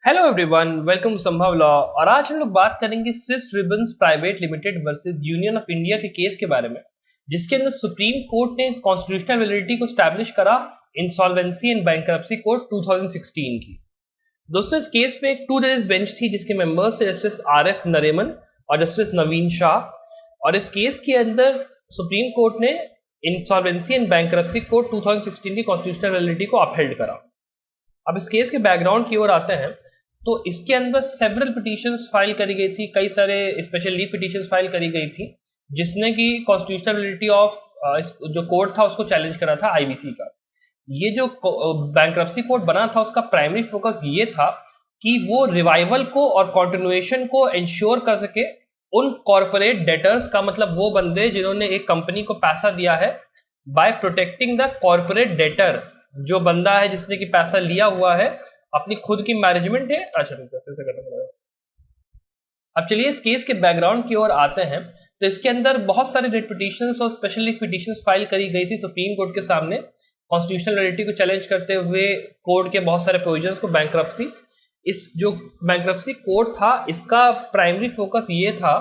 Hello everyone, welcome to Sambhav law. और आज हम लोग बात करेंगे Swiss ribbons private limited versus union of India के केस के बारे में, जिसके अंदर सुप्रीम कोर्ट ने कॉन्स्टिट्यूशनल वैलिडिटी को स्टैब्लिश करा इंसॉल्वेंसी एंड बैंकरप्सी कोड 2016 की। दोस्तों, इस केस में एक 2 जजेस बेंच थी जिसके मेंबर्स थे जस्टिस RF नरीमन और जस्टिस नवीन शाह। और इस केस के अंदर सुप्रीम कोर्ट ने इंसॉल्वेंसी एंड बैंकरप्सी कोड 2016 की कॉन्स्टिट्यूशनल वैलिडिटी को अपहेल्ड करा। अब इस केस के बैकग्राउंड की ओर आते हैं तो इसके अंदर सेवरल पिटीशंस फाइल करी गई थी, कई सारे स्पेशल लीव पिटीशंस फाइल करी गई थी, जिसने कि कॉन्स्टिट्यूशनल वैलिडिटी ऑफ जो कोर्ट था उसको चैलेंज करा था IBC का। ये जो बैंक्रप्सी कोर्ट बना था उसका प्राइमरी फोकस ये था कि वो रिवाइवल को और कॉन्टिन्यूएशन को इंश्योर कर सके उन कॉर्पोरेट डेटर्स का, मतलब वो बंदे जिन्होंने एक कंपनी को पैसा दिया है, by protecting the corporate debtor. जो बंदा है जिसने कि पैसा लिया हुआ है, अपनी खुद की मैनेजमेंट है। अच्छा, फिर से करना पड़ेगा। अब चलिए इस केस के बैकग्राउंड की ओर आते हैं। तो इसके अंदर बहुत सारे रिट पिटीशंस और स्पेशल लीव पिटीशंस फाइल करी गई थी सुप्रीम कोर्ट के सामने कॉन्स्टिट्यूशनल वैलिडिटी को चैलेंज करते हुए कोड के बहुत सारे प्रोविजंस को। बैंक्रप्सी, इस जो बैंक्रप्सी कोड था इसका प्राइमरी फोकस ये था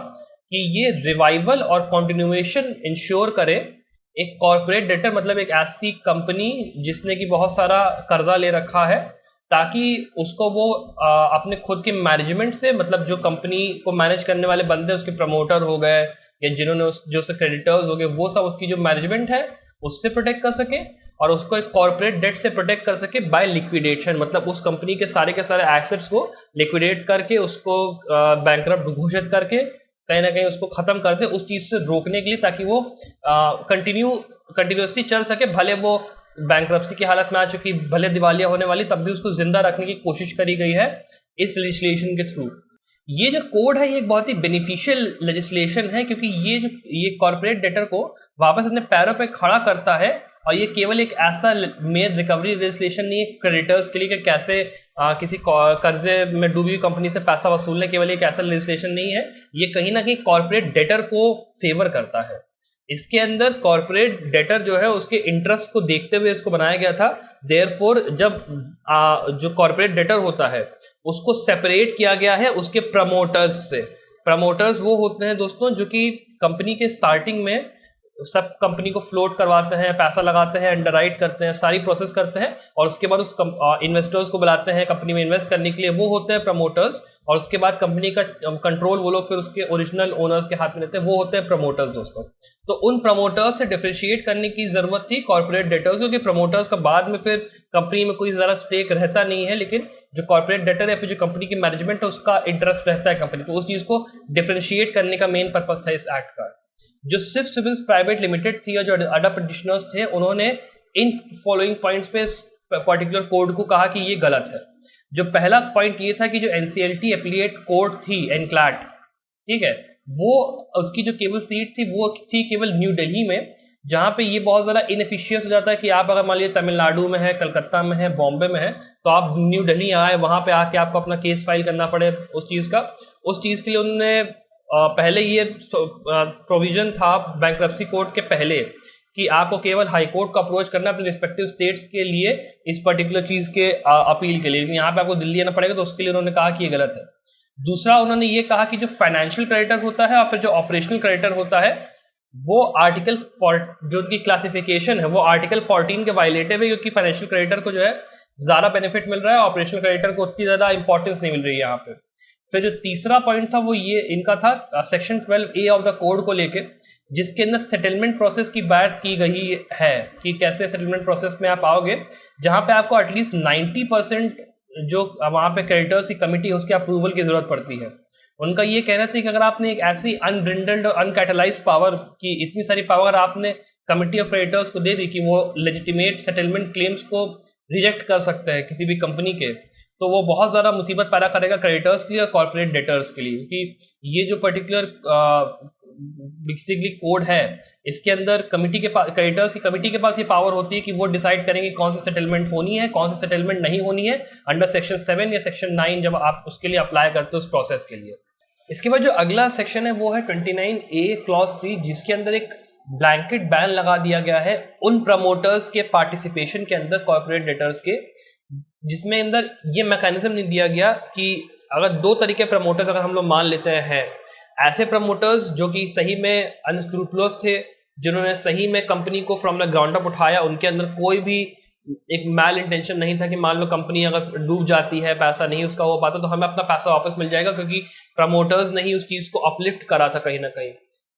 कि ये रिवाइवल और कॉन्टिन्यूएशन इंश्योर करे एक कॉर्पोरेट डेटर, मतलब एक ऐसी कंपनी जिसने कि बहुत सारा कर्जा ले रखा है, ताकि उसको वो अपने खुद के मैनेजमेंट से, मतलब जो कंपनी को मैनेज करने वाले बंदे उसके प्रमोटर हो गए या जिन्होंने जो से क्रेडिटर्स हो गए, वो सब उसकी जो मैनेजमेंट है उससे प्रोटेक्ट कर सके और उसको एक कॉर्पोरेट डेट से प्रोटेक्ट कर सके बाय लिक्विडेशन, मतलब उस कंपनी के सारे एसेट्स को लिक्विडेट करके उसको बैंकरप्ट घोषित करके कहीं ना कहीं उसको खत्म कर दे, उस चीज से रोकने के लिए, ताकि वो कंटिन्यूसली चल सके। भले वो बैंक्रप्सी की हालत में आ चुकी, भले दिवालिया होने वाली, तब भी उसको जिंदा रखने की कोशिश करी गई है इस लेजिस्लेशन के थ्रू। ये जो कोड है ये एक बहुत ही बेनिफिशियल लेजिस्लेशन है, क्योंकि ये कॉर्पोरेट डेटर को वापस अपने पैरों पे खड़ा करता है। और ये केवल एक ऐसा मेन रिकवरी लेजिस्लेशन नहीं है क्रेडिटर्स के लिए कि कैसे किसी कर्जे में डूबी हुई कंपनी से पैसा वसूलने, केवल एक ऐसा लेजिस्लेशन नहीं है। ये कहीं ना कहीं कॉर्पोरेट डेटर को फेवर करता है। इसके अंदर कॉर्पोरेट डेटर जो है उसके इंटरेस्ट को देखते हुए इसको बनाया गया था। देयरफॉर जब जो कॉर्पोरेट डेटर होता है उसको सेपरेट किया गया है उसके प्रमोटर्स से। प्रमोटर्स वो होते हैं दोस्तों जो कि कंपनी के स्टार्टिंग में सब कंपनी को फ्लोट करवाते हैं, पैसा लगाते हैं, अंडरराइट करते हैं, सारी प्रोसेस करते हैं, और उसके बाद उस इन्वेस्टर्स को बुलाते हैं कंपनी में इन्वेस्ट करने के लिए, वो होते हैं प्रमोटर्स। और उसके बाद कंपनी का कंट्रोल वो लोग फिर उसके ओरिजिनल ओनर्स के हाथ में लेते हैं, वो होते हैं प्रमोटर्स दोस्तों। तो उन प्रमोटर्स से डिफरेंशिएट करने की जरूरत थी कॉर्पोरेट डेटर्स, क्योंकि प्रमोटर्स का बाद में फिर कंपनी में कोई ज़्यादा स्टेक रहता नहीं है, लेकिन जो कॉर्पोरेट डेटर है फिर जो कंपनी की मैनेजमेंट है उसका इंटरेस्ट रहता है कंपनी। तो उस चीज़ को डिफरेंशिएट करने का मेन पर्पस था इस एक्ट का। जो सिस रिबन्स प्राइवेट लिमिटेड थी और जो अदर पिटिशनर्स थे, उन्होंने इन फॉलोइंग पॉइंट्स पे पर्टिकुलर कोड को कहा कि ये गलत है। जो पहला पॉइंट ये था कि जो NCLT एप्लीट कोर्ट थी एनक्लैट, ठीक है, वो उसकी जो केवल सीट थी वो थी केवल न्यू दिल्ली में, जहाँ पे ये बहुत ज़्यादा इनएफिशिएंट हो जाता है कि आप अगर मान लीजिए तमिलनाडु में है, कलकत्ता में है, बॉम्बे में है, तो आप न्यू दिल्ली आए, वहाँ पे आके आपको अपना केस फाइल करना पड़े उस चीज़ के लिए उन्होंने पहले ये प्रोविजन था बैंक्रप्सी कोड के पहले कि आपको केवल हाई कोर्ट को अप्रोच करना अपने रिस्पेक्टिव स्टेट्स के लिए इस पर्टिकुलर चीज़ के अपील के लिए, लेकिन यहाँ पे आपको दिल्ली आना पड़ेगा, तो उसके लिए उन्होंने कहा कि ये गलत है। दूसरा, उन्होंने ये कहा कि जो फाइनेंशियल क्रेडिटर होता है और फिर जो ऑपरेशनल क्रेडिटर होता है वो आर्टिकल जो उनकी क्लासिफिकेशन है वो आर्टिकल 14 के वायलेटिव है, क्योंकि फाइनेंशियल क्रेडिटर को जो है ज़्यादा बेनिफिट मिल रहा है, ऑपरेशनल क्रेडिटर को उतनी ज़्यादा इंपॉर्टेंस नहीं मिल रही है यहाँ पे। फिर जो तीसरा पॉइंट था वो ये इनका था section 12A of the code को लेके, जिसके अंदर सेटलमेंट प्रोसेस की बात की गई है कि कैसे सेटलमेंट प्रोसेस में आप आओगे, जहां पे आपको एटलीस्ट 90% जो वहां पे क्रेडिटर्स की कमिटी है उसके अप्रूवल की जरूरत पड़ती है। उनका ये कहना था कि अगर आपने एक ऐसी अनब्रिंडल्ड और अनकैटलाइज्ड पावर की इतनी सारी पावर आपने कमिटी ऑफ क्रेडिटर्स को दे दी कि वो लेजिटिमेट सेटलमेंट क्लेम्स को रिजेक्ट कर सकते हैं किसी भी कंपनी के, तो वो बहुत ज़्यादा मुसीबत पैदा करेगा क्रेडिटर्स के लिए और कॉर्पोरेट डेटर्स के लिए। क्योंकि ये जो पर्टिकुलर बेसिकली कोड है इसके अंदर कमिटी के पास, क्रेडिटर्स की कमिटी के पास ये पावर होती है कि वो डिसाइड करेंगे कौन सी सेटलमेंट होनी है, कौन सी सेटलमेंट नहीं होनी है अंडर सेक्शन 7 या सेक्शन 9 जब आप उसके लिए अप्लाई करते हो उस प्रोसेस के लिए। इसके बाद जो अगला सेक्शन है वो है 29A क्लॉज C, जिसके अंदर एक ब्लैंकेट बैन लगा दिया गया है उन प्रमोटर्स के पार्टिसिपेशन के अंदर कॉर्पोरेट डेटर्स के जिसमें अंदर ये मैकेनिज्म नहीं दिया गया कि अगर दो तरीके प्रमोटर्स अगर हम लोग मान लेते हैं, ऐसे प्रमोटर्स जो कि सही में अनस्क्रूपुलस थे, जिन्होंने सही में कंपनी को फ्रॉम द ग्राउंड अप उठाया, उनके अंदर कोई भी एक मैल इंटेंशन नहीं था कि मान लो कंपनी अगर डूब जाती है, पैसा नहीं उसका हो पाता, तो हमें अपना पैसा वापस मिल जाएगा, क्योंकि प्रमोटर्स ने ही उस चीज़ को अपलिफ्ट करा था कहीं ना कहीं।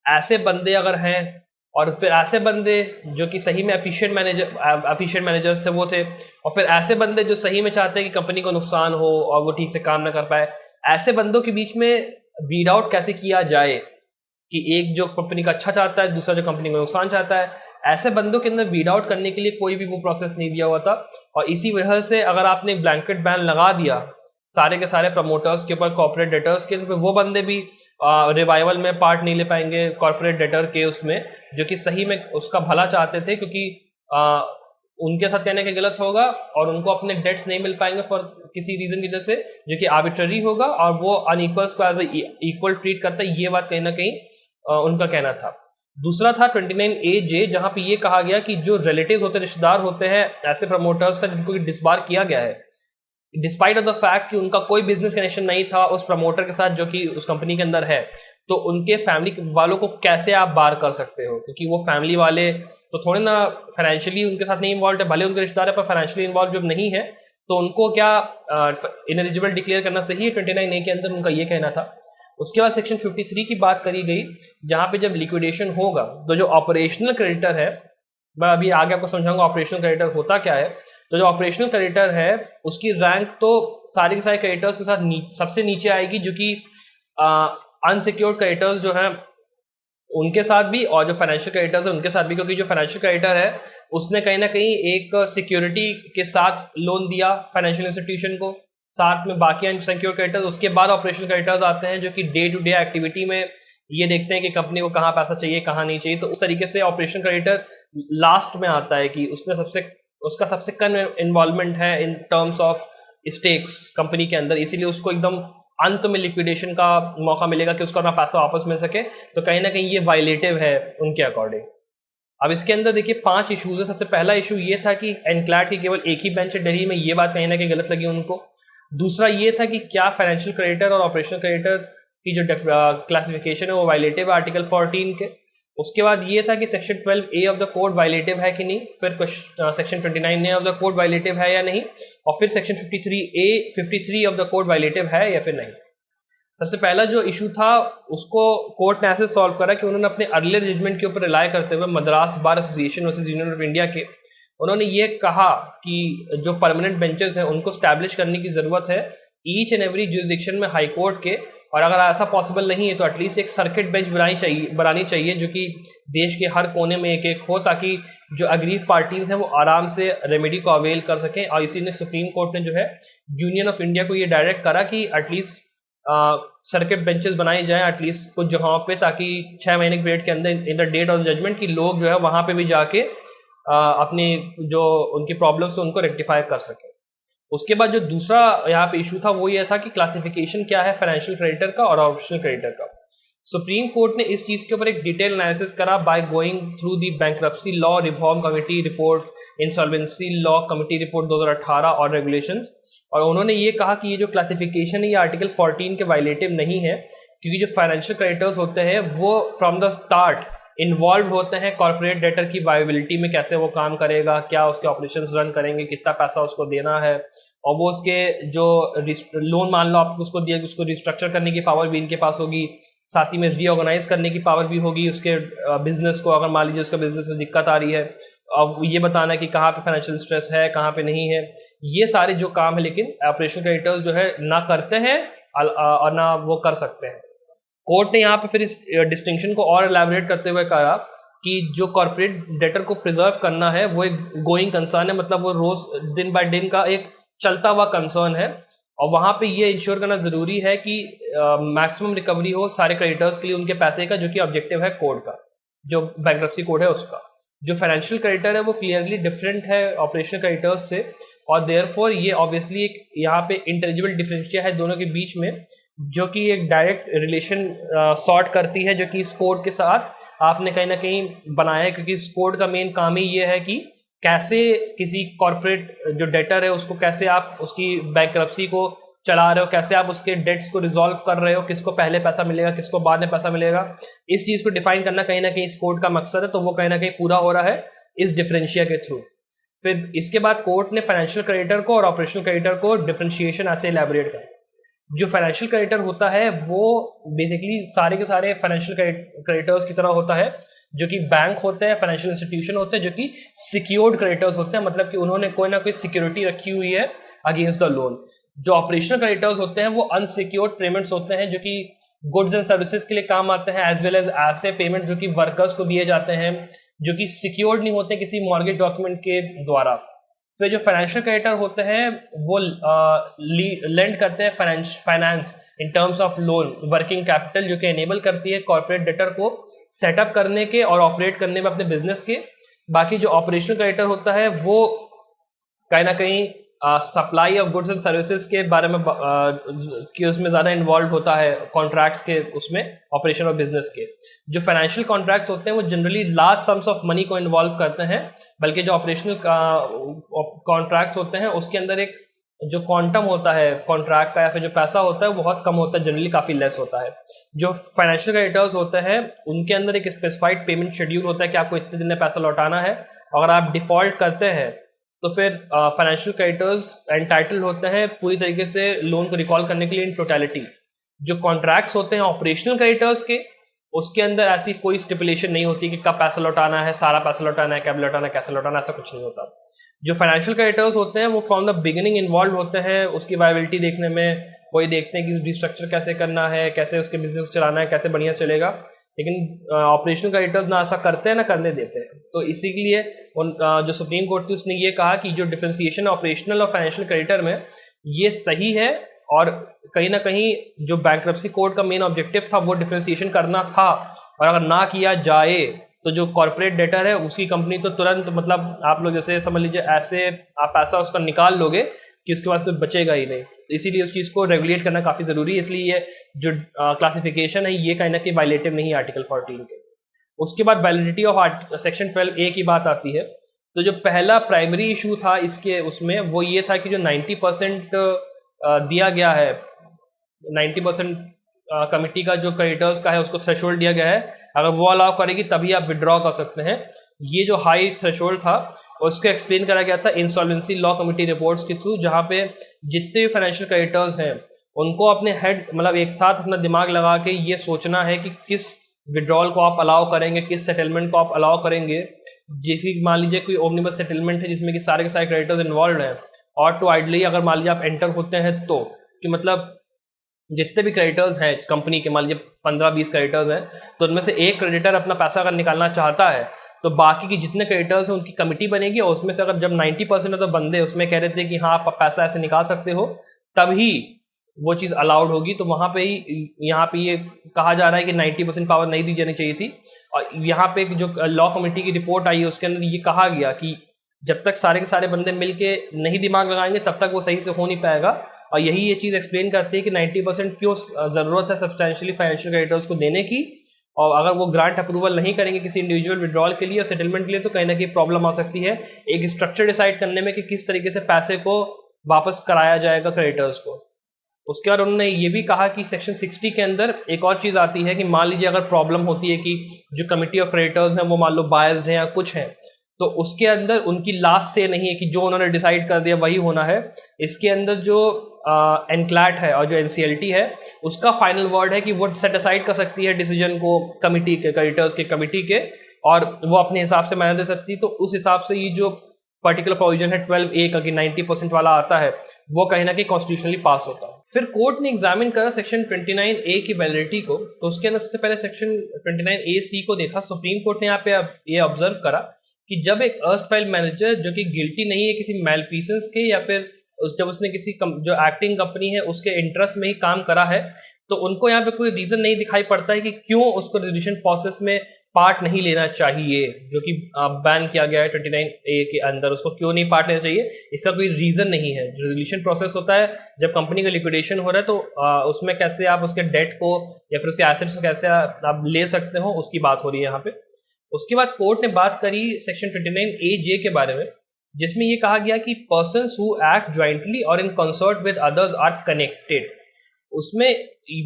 ऐसे बंदे अगर हैं, और फिर ऐसे बंदे जो कि सही में एफिशिएंट मैनेजर्स थे वो थे, और फिर ऐसे बंदे जो सही में चाहते हैं कि कंपनी को नुकसान हो और वो ठीक से काम ना कर पाए, ऐसे बंदों के बीच में वीड आउट कैसे किया जाए कि एक जो कंपनी का अच्छा चाहता है, दूसरा जो कंपनी को नुकसान चाहता है, ऐसे बंदों के अंदर वीड आउट करने के लिए कोई भी वो प्रोसेस नहीं दिया हुआ था। और इसी वजह से अगर आपने ब्लैंकेट बैन लगा दिया सारे के सारे प्रमोटर्स के ऊपर, कॉर्पोरेट डेटर्स के, तो वो बंदे भी रिवाइवल में पार्ट नहीं ले पाएंगे कॉर्पोरेट डेटर के उसमें, जो कि सही में उसका भला चाहते थे, क्योंकि उनके साथ कहने के गलत होगा और उनको अपने डेट्स नहीं मिल पाएंगे फॉर किसी रीजन की वजह से, जो कि आर्बिट्ररी होगा, और वो अनइक्वल्स को एज इक्वल ट्रीट करता है। ये बात कहीं ना कहीं उनका कहना था। दूसरा था 29A(j), जहां पे ये कहा गया कि जो रिलेटिव्स होते हैं, रिश्तेदार होते हैं ऐसे प्रमोटर्स से जिनको डिसबार किया गया है, डिस्पाइट ऑफ द फैक्ट कि उनका कोई बिजनेस कनेक्शन नहीं था उस प्रमोटर के साथ जो कि उस कंपनी के अंदर है, तो उनके फैमिली वालों को कैसे आप बार कर सकते हो, क्योंकि वो फैमिली वाले तो थोड़े ना फाइनेंशियली उनके साथ नहीं इन्वॉल्व है, भले उनके रिश्तेदार है पर फाइनेंशियली इन्वॉल्व जब नहीं है तो उनको क्या इनएलिजिबल डिक्लेयर करना सही है 29A के अंदर, उनका ये कहना था। उसके बाद सेक्शन 53 की बात करी गई, जहाँ पे जब लिक्विडेशन होगा तो जो ऑपरेशनल क्रेडिटर है, मैं अभी आगे आपको समझाऊंगा ऑपरेशनल क्रेडिटर होता क्या है। तो जो ऑपरेशनल क्रेडिटर है उसकी रैंक तो सारे के सारे क्रेडिटर्स के साथ सबसे नीचे आएगी, जो कि अनसिक्योर्ड क्रेडिटर्स जो हैं उनके साथ भी, और जो फाइनेंशियल क्रेडिटर्स है उनके साथ भी, क्योंकि जो फाइनेंशियल क्रेडिटर है उसने कहीं ना कहीं एक सिक्योरिटी के साथ लोन दिया फाइनेंशियल इंस्टीट्यूशन को, साथ में बाकी अनसिक्योर्ड क्रेडिटर्स। उसके बाद ऑपरेशनल क्रेडिटर्स आते हैं जो कि डे टू डे एक्टिविटी में ये देखते हैं कि कंपनी को कहाँ पैसा चाहिए कहाँ नहीं चाहिए, तो उस तरीके से ऑपरेशनल क्रेडिटर लास्ट में आता है कि उसका सबसे कम इन्वॉल्वमेंट है in terms of stakes company के अंदर, इसीलिए उसको एकदम अंत में लिक्विडेशन का मौका मिलेगा कि उसका अपना पैसा वापस मिल सके। तो कहीं ना कहीं ये वायलेटिव है उनके अकॉर्डिंग। अब इसके अंदर देखिए 5 इशूज है। सबसे पहला इशू ये था कि एनक्लैड की केवल एक ही बेंच है दिल्ली में, ये बात कहीं ना कहीं गलत लगी उनको। दूसरा ये था कि क्या फाइनेंशियल क्रेडिटर और ऑपरेशनल क्रेडिटर की जो क्लासिफिकेशन है वो वायलेटिव है आर्टिकल 14 के। उसके बाद ये था कि section 12A of the code violative है कि नहीं, फिर section 29A of the code violative है या नहीं, और फिर section 53 of the code violative है या फिर नहीं। सबसे पहला जो इशू था उसको कोर्ट ने ऐसे सॉल्व करा कि उन्होंने अपने अर्लियर जजमेंट के ऊपर रिलाय करते हुए Madras bar association versus union of India के, उन्होंने ये कहा कि जो परमानेंट बेंचेस हैं उनको स्टैब्लिश करने की ज़रूरत है ईच एंड एवरी जुरिसडिक्शन में हाई कोर्ट के, और अगर ऐसा पॉसिबल नहीं है तो एटलीस्ट एक सर्किट बेंच बनानी चाहिए जो कि देश के हर कोने में एक एक हो, ताकि जो अग्रीव पार्टीज हैं वो आराम से रेमेडी को अवेल कर सकें। और इसी ने सुप्रीम कोर्ट ने जो है यूनियन ऑफ इंडिया को ये डायरेक्ट करा कि एटलीस्ट सर्किट बेंचेस बनाए जाएं एटलीस्ट कुछ जगहों पे, ताकि 6 महीने के पीरियड के अंदर in the date of judgement की लोग जो है वहाँ पे भी जाके अपनी जो उनकी प्रॉब्लम्स है उनको रेक्टिफाई कर सकें। उसके बाद जो दूसरा यहाँ पे इशू था वो ये था कि क्लासिफिकेशन क्या है फाइनेंशियल क्रेडिटर का और ऑपरेशनल क्रेडिटर का। सुप्रीम कोर्ट ने इस चीज़ के ऊपर एक डिटेल एनालिसिस करा by going through the bankruptcy law reform committee report, insolvency law committee report 2018 और रेगुलेशंस, और उन्होंने ये कहा कि ये जो क्लासिफिकेशन है ये आर्टिकल 14 के वायलेटिव नहीं है, क्योंकि जो फाइनेंशियल क्रेडिटर्स होते हैं वो फ्रॉम द स्टार्ट इन्वॉल्व होते हैं कॉर्पोरेट डेटर की वायबिलिटी में, कैसे वो काम करेगा, क्या उसके ऑपरेशंस रन करेंगे, कितना पैसा उसको देना है, और वो उसके जो लोन मान लो आपको उसको दिया, उसको रिस्ट्रक्चर करने की पावर भी इनके पास होगी, साथ ही में रीऑर्गेनाइज करने की पावर भी होगी उसके बिजनेस को, अगर मान लीजिए उसका बिजनेस में दिक्कत आ रही है, अब ये बताना है कि कहाँ पे फाइनेंशियल स्ट्रेस है कहाँ पे नहीं है, ये सारे जो काम है लेकिन ऑपरेशनल क्रेडिटर्स जो है ना करते हैं और ना वो कर सकते हैं। कोर्ट ने यहाँ पे फिर इस डिस्टिंक्शन को और एलैबोरेट करते हुए कहा कि जो कॉर्पोरेट डेटर को प्रिजर्व करना है वो एक गोइंग कंसर्न है, मतलब वो रोज दिन बाय दिन का एक चलता हुआ कंसर्न है, और वहाँ पे ये इंश्योर करना ज़रूरी है कि मैक्सिमम रिकवरी हो सारे क्रेडिटर्स के लिए उनके पैसे का, जो कि ऑब्जेक्टिव है कोड का, जो बैंक्रप्सी कोड है उसका। जो फाइनेंशियल क्रेडिटर है वो क्लियरली डिफरेंट है ऑपरेशनल क्रेडिटर्स से, और देयरफॉर ये ऑब्वियसली एक यहाँ पे इंटेलिजिबल डिफरेंशिया है दोनों के बीच में, जो कि एक डायरेक्ट रिलेशन सॉर्ट करती है, जो कि इस कोड के साथ आपने कहीं ना कहीं बनाया है, क्योंकि इस कोड का मेन काम ही ये है कि कैसे किसी कॉर्पोरेट जो डेटर है उसको कैसे आप उसकी बैंकरप्सी को चला रहे हो, कैसे आप उसके डेट्स को रिजॉल्व कर रहे हो, किसको पहले पैसा मिलेगा, किसको बाद में पैसा मिलेगा, इस चीज़ को डिफाइन करना कहीं ना कहीं इस कोड का मकसद है। तो वो कहीं ना कहीं पूरा हो रहा है इस डिफरेंशिया के थ्रू। फिर इसके बाद कोर्ट ने फाइनेंशियल क्रेडिटर को और ऑपरेशनल क्रेडिटर को डिफरेंशिएशन ऐसे इलेबोरेट करा। जो फाइनेंशियल क्रेडिटर होता है वो बेसिकली सारे के सारे फाइनेंशियल क्रेडिटर्स की तरह होता है, जो कि बैंक होते हैं, फाइनेंशियल इंस्टीट्यूशन होते हैं, जो कि सिक्योर्ड क्रेडिटर्स होते हैं, मतलब कि उन्होंने कोई ना कोई सिक्योरिटी रखी हुई है अगेंस्ट द लोन। जो ऑपरेशनल क्रेडिटर्स होते हैं वो अनसिक्योर्ड पेमेंट्स होते हैं, जो कि गुड्स एंड सर्विसेज के लिए काम आते हैं, एज वेल एज ऐसे पेमेंट जो कि वर्कर्स को दिए जाते हैं, जो कि सिक्योर्ड नहीं होते किसी मॉर्गेज डॉक्यूमेंट के द्वारा। फिर जो फाइनेंशियल क्रेडिटर होते हैं वो लेंड करते हैं finance in terms of loan, working capital, जो कि एनेबल करती है कॉर्पोरेट डेटर को सेटअप करने के और ऑपरेट करने में अपने बिजनेस के। बाकी जो ऑपरेशनल क्रेडिटर होता है वो कहीं ना कहीं supply of goods and services के बारे में कि उसमें ज़्यादा इन्वॉल्व होता है, कॉन्ट्रैक्ट्स के उसमें, ऑपरेशन और बिजनेस के। जो फाइनेंशियल कॉन्ट्रैक्ट्स होते हैं वो generally large sums of money को इन्वॉल्व करते हैं, बल्कि जो ऑपरेशनल कॉन्ट्रैक्ट्स होते हैं उसके अंदर एक जो क्वांटम होता है कॉन्ट्रैक्ट का या फिर जो पैसा होता है वो बहुत कम होता है, जनरली काफ़ी लेस होता है। जो फाइनेंशियल क्रेडिटर्स होते हैं उनके अंदर एक स्पेसिफाइड पेमेंट शेड्यूल होता है कि आपको इतने दिन में पैसा लौटाना है। अगर आप डिफॉल्ट करते हैं तो फिर फाइनेंशियल क्रेडिटर्स एंटाइटल होते हैं पूरी तरीके से लोन को रिकॉल करने के लिए इन टोटलिटी। जो कॉन्ट्रैक्ट्स होते हैं ऑपरेशनल क्रेडिटर्स के, उसके अंदर ऐसी कोई स्टिपुलेशन नहीं होती कि कब पैसा लौटाना है, सारा पैसा लौटाना है, कब लौटाना है, कैसे लौटाना है, ऐसा कुछ नहीं होता। जो फाइनेंशियल क्रेडिटर्स होते हैं वो फ्रॉम द बिगिनिंग इन्वॉल्व होते हैं उसकी वायबिलिटी देखने में, वही देखते हैं कि रिस्ट्रक्चर कैसे करना है, कैसे उसके बिजनेस चलाना है, कैसे बढ़िया चलेगा। लेकिन ऑपरेशनल क्रेडिटर्स ना ऐसा करते हैं ना करने देते हैं। तो इसीलिए जो सुप्रीम कोर्ट थी उसने ये कहा कि जो डिफरेंशिएशन ऑपरेशनल और फाइनेंशियल क्रेडिटर में ये सही है, और कहीं ना कहीं जो बैंक्रप्सी कोड का मेन ऑब्जेक्टिव था वो डिफरेंशिएशन करना था, और अगर ना किया जाए तो जो कॉर्पोरेट डेटर है उसकी कंपनी तो तुरंत, मतलब आप लोग जैसे समझ लीजिए ऐसे आप पैसा उसका निकाल लोगे कि उसके पास कोई बचेगा ही नहीं। इसीलिए उस चीज़ को रेगुलेट करना काफ़ी ज़रूरी है। इसलिए ये जो क्लासिफिकेशन है ये कहीं ना कहीं वायलेटिव नहीं है आर्टिकल 14 के। उसके बाद वैलिडिटी ऑफ सेक्शन 12A की बात आती है। तो जो पहला प्राइमरी इशू था इसके उसमें वो ये था कि जो 90% दिया गया है, 90% कमिटी का जो क्रेडिटर्स का है उसको थ्रेशोल्ड दिया गया है, अगर वो अलाउ करेगी तभी आप विड्रॉ कर सकते हैं। ये जो हाई थ्रेशोल्ड था उसको एक्सप्लेन करा गया था इंसॉल्वेंसी लॉ कमिटी रिपोर्ट्स के थ्रू, जहाँ पे जितने भी फाइनेंशियल क्रेडिटर्स हैं उनको अपने हेड, मतलब एक साथ अपना दिमाग लगा के ये सोचना है कि किस विड्रॉल को आप अलाउ करेंगे, किस सेटलमेंट को आप अलाउ करेंगे। जैसे मान लीजिए कोई ओमनिबस सेटलमेंट है जिसमें कि सारे के सारे क्रेडिटर्स इन्वॉल्व हैं, और टू आइडली अगर मान लीजिए आप एंटर होते हैं तो कि मतलब जितने भी क्रेडिटर्स हैं कंपनी के, मान लीजिए 15-20 क्रेडिटर्स हैं, तो उनमें से एक क्रेडिटर अपना पैसा अगर निकालना चाहता है तो बाकी की जितने क्रेडिटर्स हैं उनकी कमिटी बनेगी, और उसमें से अगर जब 90% है तो बंदे उसमें कह रहे थे कि हाँ आप पैसा ऐसे निकाल सकते हो, तभी वो चीज़ अलाउड होगी। तो वहाँ पे ही यहाँ पे ये कहा जा रहा है कि 90% पावर नहीं दी जानी चाहिए थी। और यहाँ पे जो लॉ कमेटी की रिपोर्ट आई है उसके अंदर ये कहा गया कि जब तक सारे के सारे बंदे मिलके नहीं दिमाग लगाएंगे तब तक वो सही से हो नहीं पाएगा। और यही ये चीज़ एक्सप्लेन करती है कि 90% क्यों ज़रूरत है सब्सटेंशियली फाइनेंशियल क्रेडिटर्स को देने की, और अगर वो ग्रांट अप्रूवल नहीं करेंगे किसी इंडिविजुअल विड्रॉल के लिए और सेटलमेंट के लिए तो कहीं ना कहीं प्रॉब्लम आ सकती है एक स्ट्रक्चर डिसाइड करने में कि किस तरीके से पैसे को वापस कराया जाएगा क्रेडिटर्स को। उसके बाद उन्होंने ये भी कहा कि सेक्शन 60 के अंदर एक और चीज़ आती है कि मान लीजिए अगर प्रॉब्लम होती है कि जो कमिटी ऑफ क्रेडिटर्स हैं वो मान लो बायस्ड हैं या कुछ हैं, तो उसके अंदर उनकी लास्ट से नहीं है कि जो उन्होंने डिसाइड कर दिया वही होना है। इसके अंदर जो एनक्लैट है और जो एनसीएलटी है उसका फाइनल वर्ड है कि वो सेट असाइड कर सकती है डिसीजन को कमिटी के, क्रेडिटर्स के कमिटी के, और वो अपने हिसाब से मान्यता दे सकती है। तो उस हिसाब से ये जो पर्टिकुलर प्रोविजन है 12A का कि 90% वाला आता है वो कहीं ना कहीं कॉन्स्टिट्यूशनली पास होता है। फिर कोर्ट ने एग्जामिन करा सेक्शन 29A की वैलिडिटी को, तो उसके अंदर सबसे पहले सेक्शन 29AC को देखा। सुप्रीम कोर्ट ने यहाँ पे ये ऑब्जर्व करा कि जब एक अर्स्टवाइल मैनेजर जो कि गिल्टी नहीं है किसी मैलफिसेंस के, या फिर जब उसने किसी जो एक्टिंग कंपनी है उसके इंटरेस्ट में ही काम करा है, तो उनको यहाँ पे कोई रीजन नहीं दिखाई पड़ता है कि क्यों उसको रेजोल्यूशन प्रोसेस में पार्ट नहीं लेना चाहिए, जो कि बैन किया गया है 29A के अंदर, उसको क्यों नहीं पार्ट लेना चाहिए, इसका कोई रीजन नहीं है। रेजोल्यूशन प्रोसेस होता है जब कंपनी का लिक्विडेशन हो रहा है, तो उसमें कैसे आप उसके डेट को या फिर उसके एसेट्स को कैसे आप ले सकते हो, उसकी बात हो रही है यहाँ पे। उसके बाद कोर्ट ने बात करी सेक्शन 29A(j) के बारे में, जिसमें ये कहा गया कि पर्सन्स हु एक्ट ज्वाइंटली और in concert with others are connected. उसमें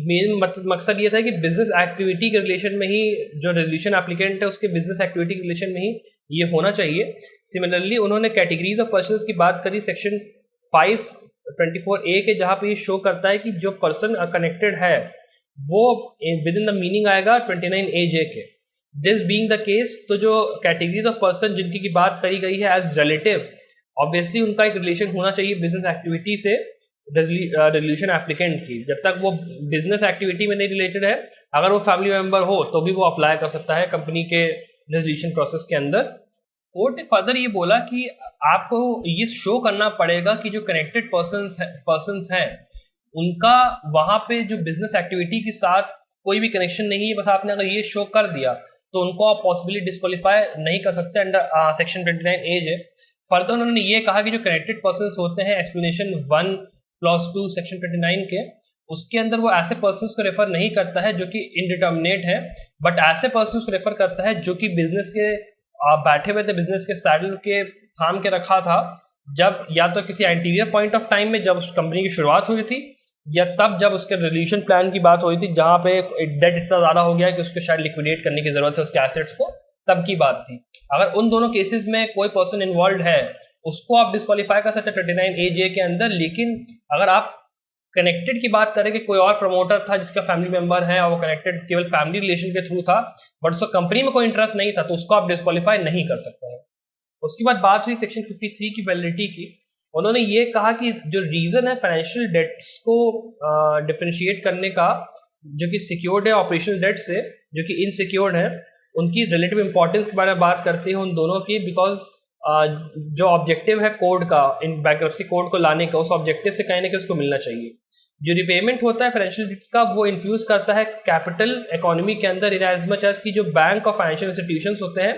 मेन मकसद ये था कि बिजनेस एक्टिविटी के रिलेशन में ही जो रेजोल्यूशन एप्लीकेंट है उसके बिजनेस एक्टिविटी के रिलेशन में ही ये होना चाहिए। सिमिलरली उन्होंने कैटेगरीज ऑफ पर्सन्स की बात करी सेक्शन 524A के, जहाँ पे ये शो करता है कि जो पर्सन कनेक्टेड है वो विद इन द मीनिंग आएगा 29A(j) के। दिस बीइंग द केस, तो जो कैटेगरीज ऑफ पर्सन जिनकी की बात करी गई है एज रिलेटिव, ऑब्वियसली उनका एक रिलेशन होना चाहिए बिजनेस एक्टिविटी से रेजोल्यूशन एप्लीकेंट की। जब तक वो बिजनेस एक्टिविटी में नहीं रिलेटेड है, अगर वो फैमिली मेंबर हो तो भी वो अप्लाई कर सकता है कंपनी के रेजोल्यूशन प्रोसेस के अंदर। कोर्ट ने फर्दर ये बोला कि आपको ये शो करना पड़ेगा कि जो कनेक्टेड पर्सन्स हैं उनका वहाँ पे जो बिजनेस एक्टिविटी के साथ कोई भी कनेक्शन नहीं है। बस आपने अगर ये शो कर दिया तो उनको आप पॉसिबली डिस्क्वालीफाई नहीं कर सकते अंडर सेक्शन 29A(j). फर्दर उन्होंने ये कहा कि जो कनेक्टेड पर्सन्स होते हैं एक्सप्लेनेशन 1 क्लॉज 2 सेक्शन 29 के, उसके अंदर वो ऐसे पर्सन्स को रेफर नहीं करता है जो कि इनडिटर्मिनेट है, बट ऐसे पर्सन्स को रेफर करता है जो कि बिजनेस के बैठे हुए थे, बिजनेस के सैडल के थाम के रखा था, जब या तो किसी एंटीरियर पॉइंट ऑफ टाइम में जब उस कंपनी की शुरुआत हुई थी, या तब जब उसके रेजोल्यूशन प्लान की बात हुई थी जहाँ पे डेट इतना ज़्यादा हो गया कि उसको शायद लिक्विडेट करने की ज़रूरत है उसके एसेट्स को, तब की बात थी। अगर उन दोनों केसेस में कोई पर्सन इन्वॉल्व है उसको आप डिस्क्वालीफाई कर सकते हैं 29A(j) के अंदर। लेकिन अगर आप कनेक्टेड की बात करें कि कोई और प्रमोटर था जिसका फैमिली मेंबर है और वो कनेक्टेड केवल फैमिली रिलेशन के थ्रू था, बट उसको कंपनी में कोई इंटरेस्ट नहीं था, तो उसको आप डिस्क्वालीफाई नहीं कर सकते हैं। उसके बाद बात हुई सेक्शन 53 की वैलिडिटी की। उन्होंने ये कहा कि जो रीज़न है फाइनेंशियल डेट्स को डिफरेंशिएट करने का, जो कि सिक्योर्ड है ऑपरेशनल डेट से जो कि इनसिक्योर्ड है, उनकी रिलेटिव इंपॉर्टेंस के बारे में बात करती है उन दोनों की। बिकॉज जो ऑब्जेक्टिव है कोड का, इन बैंक्रप्सी कोड को लाने का, उस ऑब्जेक्टिव से कहीं ना कहीं उसको मिलना चाहिए। जो रिपेमेंट होता है फाइनेंशियल डेट्स का, वो इन्फ्यूज करता है कैपिटल इकोनॉमी के अंदर इन एज मच एज की जो बैंक और फाइनेंशियल इंस्टीट्यूशंस होते हैं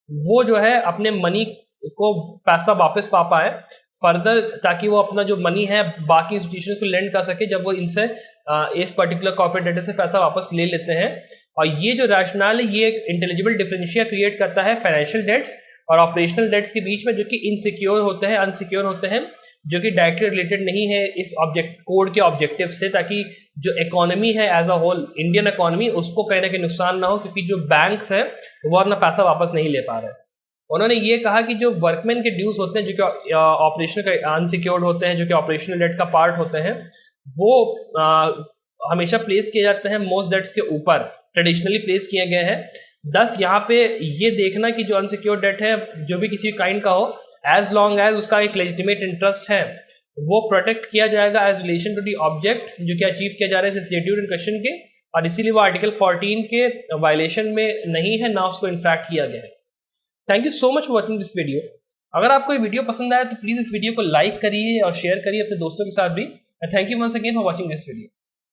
वो जो है अपने मनी को पैसा वापस पा पाए फर्दर, ताकि वो अपना जो मनी है बाकी इंस्टीट्यूशंस को लेंड कर सके जब वो इनसे एक पर्टिकुलर कॉर्पोरेट डेटा से पैसा वापस ले लेते हैं। और ये जो रैशनल है ये एक इंटेलिजिबल डिफरेंशिया क्रिएट करता है फाइनेंशियल डेट्स और ऑपरेशनल डेट्स के बीच में, जो कि इनसिक्योर होते हैं, अनसिक्योर होते हैं, जो कि डायरेक्टली रिलेटेड नहीं है इस ऑब्जेक्ट कोड के ऑब्जेक्टिव से, ताकि जो इकोनॉमी है as a whole, Indian economy, उसको कहीं ना कहीं नुकसान ना हो, क्योंकि जो बैंक्स हैं वो अपना पैसा वापस नहीं ले पा रहे हैं। उन्होंने ये कहा कि जो वर्कमैन के ड्यूज होते हैं जो कि ऑपरेशनल अनसिक्योर्ड होते हैं, जो कि ऑपरेशनल डेट का पार्ट होते हैं, वो हमेशा प्लेस किए जाते हैं मोस्ट डेट्स के ऊपर, ट्रेडिशनली प्लेस किए गए हैं। दस यहाँ पे ये देखना कि जो अनसिक्योर्ड डेट है जो भी किसी काइंड का हो, एज लॉन्ग एज उसका एक लेजिटिमेट इंटरेस्ट है, वो प्रोटेक्ट किया जाएगा as relation to the object जो कि अचीव किया जा रहा है स्टेट्यूट इन क्वेश्चन के, और इसीलिए वो आर्टिकल 14 के वायलेशन में नहीं है, ना उसको इन्फैक्ट किया गया है। Thank you so much for watching this video. अगर आपको ये वीडियो पसंद आया तो प्लीज़ इस वीडियो को लाइक करिए और शेयर करिए अपने दोस्तों के साथ भी। Thank you once again for watching this video.